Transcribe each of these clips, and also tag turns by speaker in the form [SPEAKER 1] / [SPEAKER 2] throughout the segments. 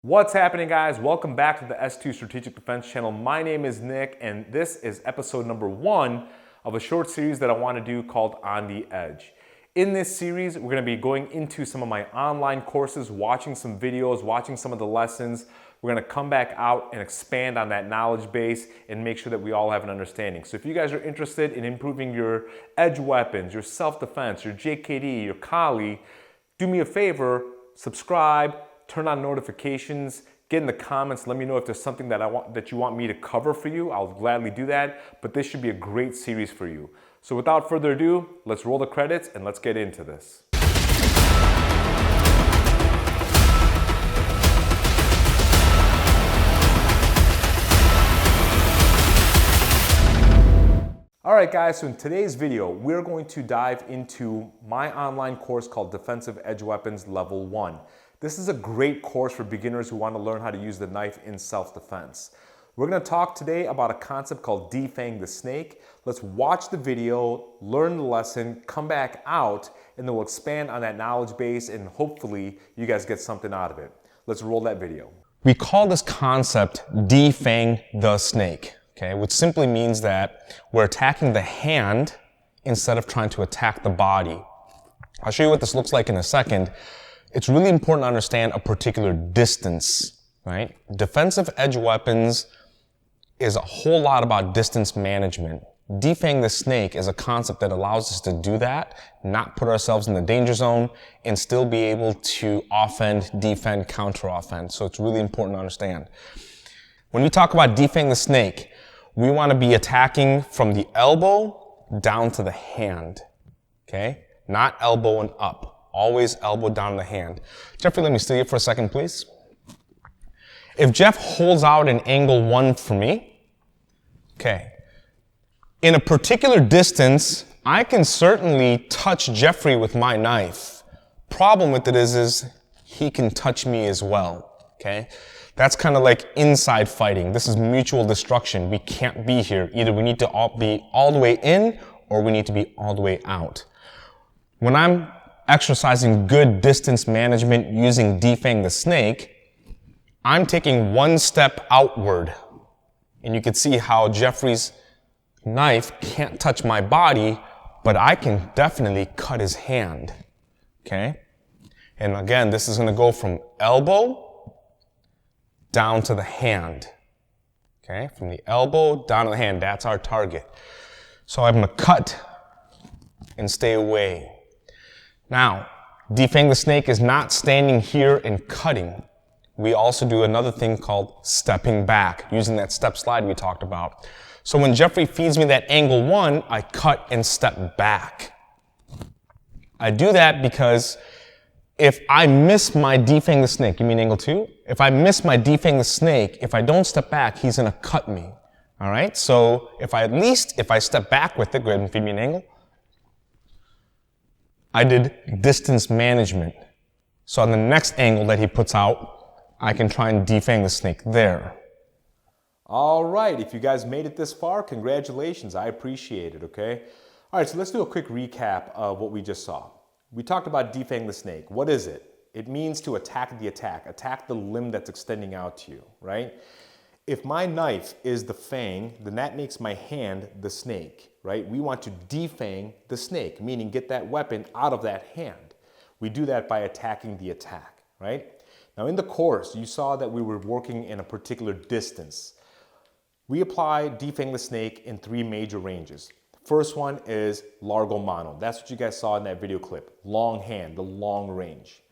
[SPEAKER 1] What's happening, guys? Welcome back to the S2 Strategic Defense channel. My name is Nick, and this is episode number 1 of a short series that I want to do called On the Edge. In this series, we're going to be going into some of my online courses, watching some videos, watching some of the lessons. We're going to come back out and expand on that knowledge base and make sure that we all have an understanding. So if you guys are interested in improving your edge weapons, your self-defense, your JKD, your Kali, do me a favor, subscribe, turn on notifications, get in the comments, let me know if there's something that you want me to cover for you. I'll gladly do that, but this should be a great series for you. So without further ado, let's roll the credits and let's get into this. All right, guys, so in today's video, we're going to dive into my online course called Defensive Edge Weapons Level 1. This is a great course for beginners who want to learn how to use the knife in self-defense. We're going to talk today about a concept called defang the snake. Let's watch the video, learn the lesson, come back out, and then we'll expand on that knowledge base and hopefully you guys get something out of it. Let's roll that video.
[SPEAKER 2] We call this concept defang the snake, okay, which simply means that we're attacking the hand instead of trying to attack the body. I'll show you what this looks like in a second. It's really important to understand a particular distance, right? Defensive edge weapons is a whole lot about distance management. Defang the snake is a concept that allows us to do that, not put ourselves in the danger zone, and still be able to offend, defend, counter-offend. So it's really important to understand. When we talk about defang the snake, we want to be attacking from the elbow down to the hand, okay? Not elbow and up. Always elbow down the hand. Jeffrey, let me steal you for a second, please. If Jeff holds out an angle 1 for me, okay, in a particular distance, I can certainly touch Jeffrey with my knife. Problem with it is he can touch me as well, okay? That's kind of like inside fighting. This is mutual destruction. We can't be here. Either we need to be all the way in or we need to be all the way out. When I'm exercising good distance management using defang the snake, I'm taking one step outward. And you can see how Jeffrey's knife can't touch my body, but I can definitely cut his hand. Okay? And again, this is going to go from elbow down to the hand. Okay? From the elbow down to the hand. That's our target. So I'm going to cut and stay away. Now, defang the snake is not standing here and cutting. We also do another thing called stepping back, using that step slide we talked about. So when Jeffrey feeds me that angle 1, I cut and step back. I do that because if I miss my defang the snake, you mean angle 2? If I miss my defang the snake, if I don't step back, he's going to cut me. All right? So if I step back with it, go ahead and feed me an angle. I did distance management. So on the next angle that he puts out, I can try and defang the snake there.
[SPEAKER 1] All right, if you guys made it this far, congratulations. I appreciate it, okay? All right, so let's do a quick recap of what we just saw. We talked about defang the snake. What is it? It means to attack the limb that's extending out to you, right? If my knife is the fang, then that makes my hand the snake, right? We want to defang the snake, meaning get that weapon out of that hand. We do that by attacking the attack, right? Now in the course, you saw that we were working in a particular distance. We apply defang the snake in 3 major ranges. First one is largo mano. That's what you guys saw in that video clip. Long hand, the long range.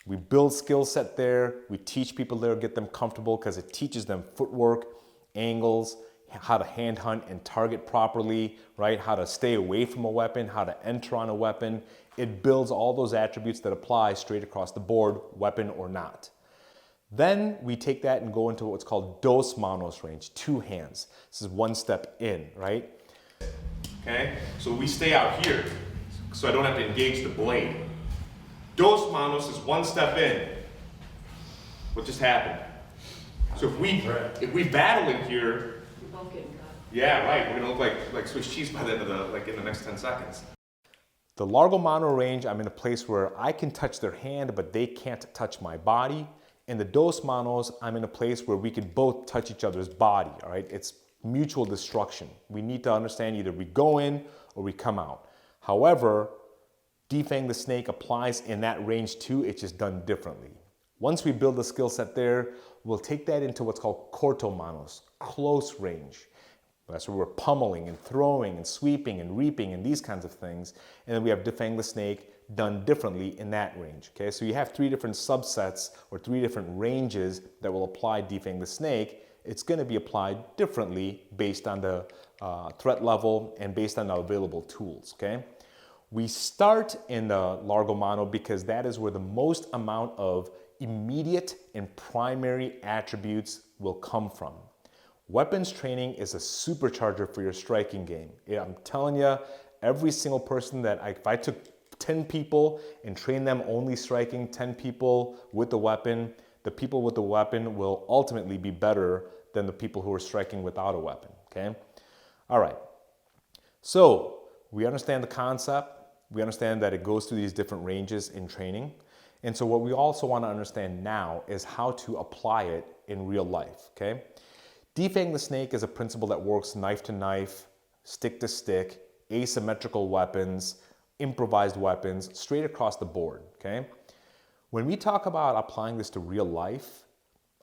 [SPEAKER 1] We build skill set there. We teach people there, get them comfortable because it teaches them footwork, angles, how to hand hunt and target properly, right? How to stay away from a weapon, how to enter on a weapon. It builds all those attributes that apply straight across the board, weapon or not. Then we take that and go into what's called dos manos range, 2 hands. This is 1 step in, right? Okay, so we stay out here so I don't have to engage the blade. Dos manos is 1 step in. What just happened? So if we battle in here, we're both getting cut. Yeah, right. We're gonna look like Swiss cheese by the end of in the next 10 seconds. The largo mano range, I'm in a place where I can touch their hand, but they can't touch my body. In the dos manos, I'm in a place where we can both touch each other's body, all right? It's mutual destruction. We need to understand either we go in or we come out. However, defang the snake applies in that range too, it's just done differently. Once we build a skill set there, we'll take that into what's called corto manos, close range. That's where we're pummeling and throwing and sweeping and reaping and these kinds of things. And then we have defang the snake done differently in that range. Okay, so you have 3 different subsets or 3 different ranges that will apply defang the snake. It's going to be applied differently based on the threat level and based on the available tools. Okay, we start in the largo mano because that is where the most amount of immediate and primary attributes will come from. Weapons training is a supercharger for your striking game. Yeah, I'm telling you, every single person that if I took 10 people and trained them only striking 10 people with the weapon, the people with the weapon will ultimately be better than the people who are striking without a weapon, okay? All right, so we understand the concept. We understand that it goes through these different ranges in training. And so what we also want to understand now is how to apply it in real life, okay? Defang the snake is a principle that works knife to knife, stick to stick, asymmetrical weapons, improvised weapons, straight across the board, okay? When we talk about applying this to real life,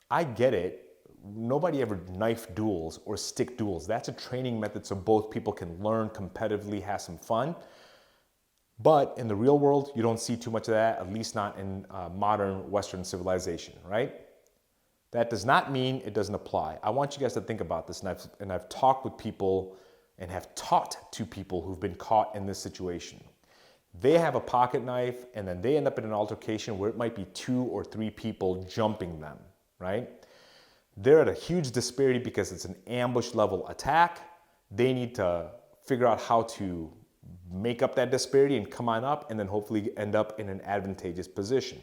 [SPEAKER 1] I get it. Nobody ever knife duels or stick duels. That's a training method so both people can learn competitively, have some fun. But in the real world, you don't see too much of that, at least not in modern Western civilization, right? That does not mean it doesn't apply. I want you guys to think about this, and I've talked with people and have taught to people who've been caught in this situation. They have a pocket knife, and then they end up in an altercation where it might be 2 or 3 people jumping them, right? They're at a huge disparity because it's an ambush level attack. They need to figure out how to make up that disparity and come on up and then hopefully end up in an advantageous position.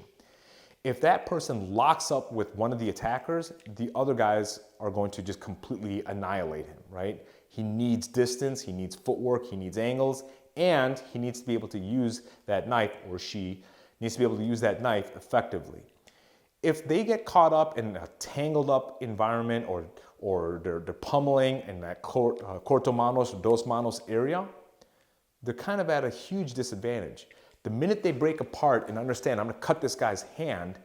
[SPEAKER 1] If that person locks up with one of the attackers, the other guys are going to just completely annihilate him, right? He needs distance, he needs footwork, he needs angles, and he needs to be able to use that knife, or she needs to be able to use that knife effectively. If they get caught up in a tangled up environment or they're pummeling in that corto manos or dos manos area, they're kind of at a huge disadvantage. The minute they break apart and understand, I'm gonna cut this guy's hand,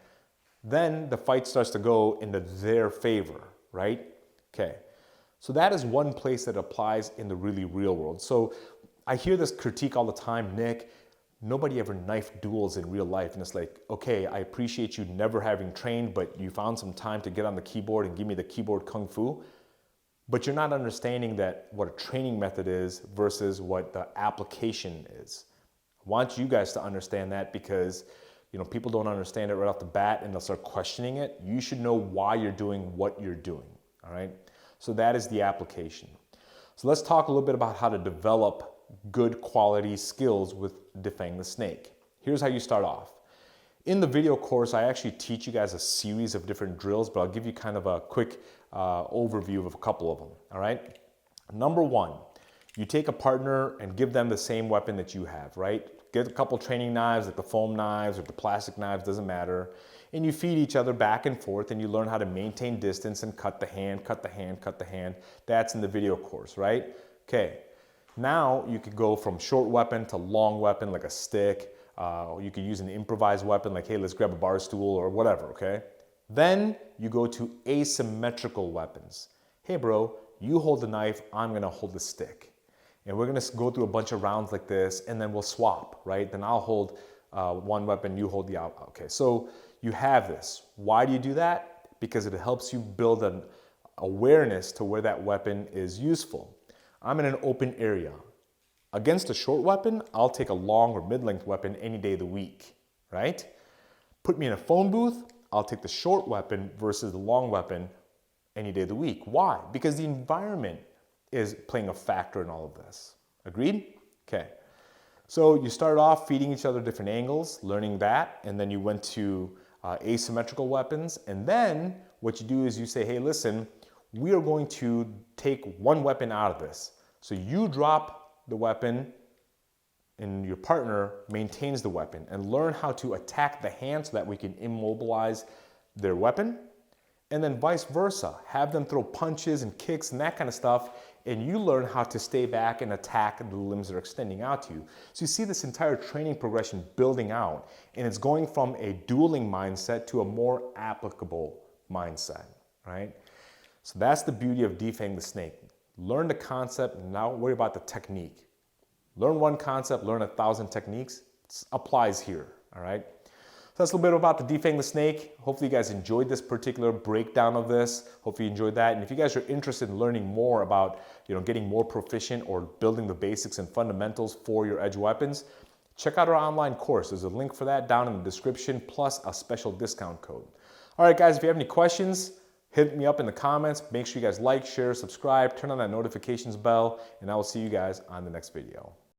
[SPEAKER 1] then the fight starts to go into their favor, right? Okay, so that is one place that applies in the really real world. So I hear this critique all the time, Nick, nobody ever knife duels in real life. And it's like, okay, I appreciate you never having trained, but you found some time to get on the keyboard and give me the keyboard kung fu. But you're not understanding that what a training method is versus what the application is. I want you guys to understand that because people don't understand it right off the bat and they'll start questioning it. You should know why you're doing what you're doing, all right? So that is the application. So let's talk a little bit about how to develop good quality skills with defang the snake. Here's how you start off. In the video course, I actually teach you guys a series of different drills, but I'll give you kind of a quick overview of a couple of them, all right? Number 1, you take a partner and give them the same weapon that you have, right? Get a couple training knives, like the foam knives or the plastic knives, doesn't matter. And you feed each other back and forth and you learn how to maintain distance and cut the hand, cut the hand, cut the hand. That's in the video course, right? Okay, now you could go from short weapon to long weapon, like a stick. You could use an improvised weapon, like, hey, let's grab a bar stool or whatever, okay? Then you go to asymmetrical weapons. Hey bro, you hold the knife, I'm gonna hold the stick. And we're gonna go through a bunch of rounds like this and then we'll swap, right? Then I'll hold one weapon, you hold the other. Okay, so you have this. Why do you do that? Because it helps you build an awareness to where that weapon is useful. I'm in an open area. Against a short weapon, I'll take a long or mid-length weapon any day of the week, right? Put me in a phone booth, I'll take the short weapon versus the long weapon any day of the week. Why? Because the environment is playing a factor in all of this. Agreed? Okay. So you started off feeding each other different angles, learning that, and then you went to asymmetrical weapons. And then what you do is you say, hey, listen, we are going to take one weapon out of this. So you drop the weapon and your partner maintains the weapon, and learn how to attack the hand so that we can immobilize their weapon, and then vice versa. Have them throw punches and kicks and that kind of stuff, and you learn how to stay back and attack the limbs that are extending out to you. So you see this entire training progression building out, and it's going from a dueling mindset to a more applicable mindset, right? So that's the beauty of defang the snake. Learn the concept and not worry about the technique. Learn one concept, learn 1,000 techniques. It applies here, all right? So that's a little bit about the defang the snake. Hopefully you guys enjoyed this particular breakdown of this. Hopefully you enjoyed that. And if you guys are interested in learning more about, getting more proficient or building the basics and fundamentals for your edge weapons, check out our online course. There's a link for that down in the description, plus a special discount code. All right, guys, if you have any questions, hit me up in the comments. Make sure you guys like, share, subscribe, turn on that notifications bell, and I will see you guys on the next video.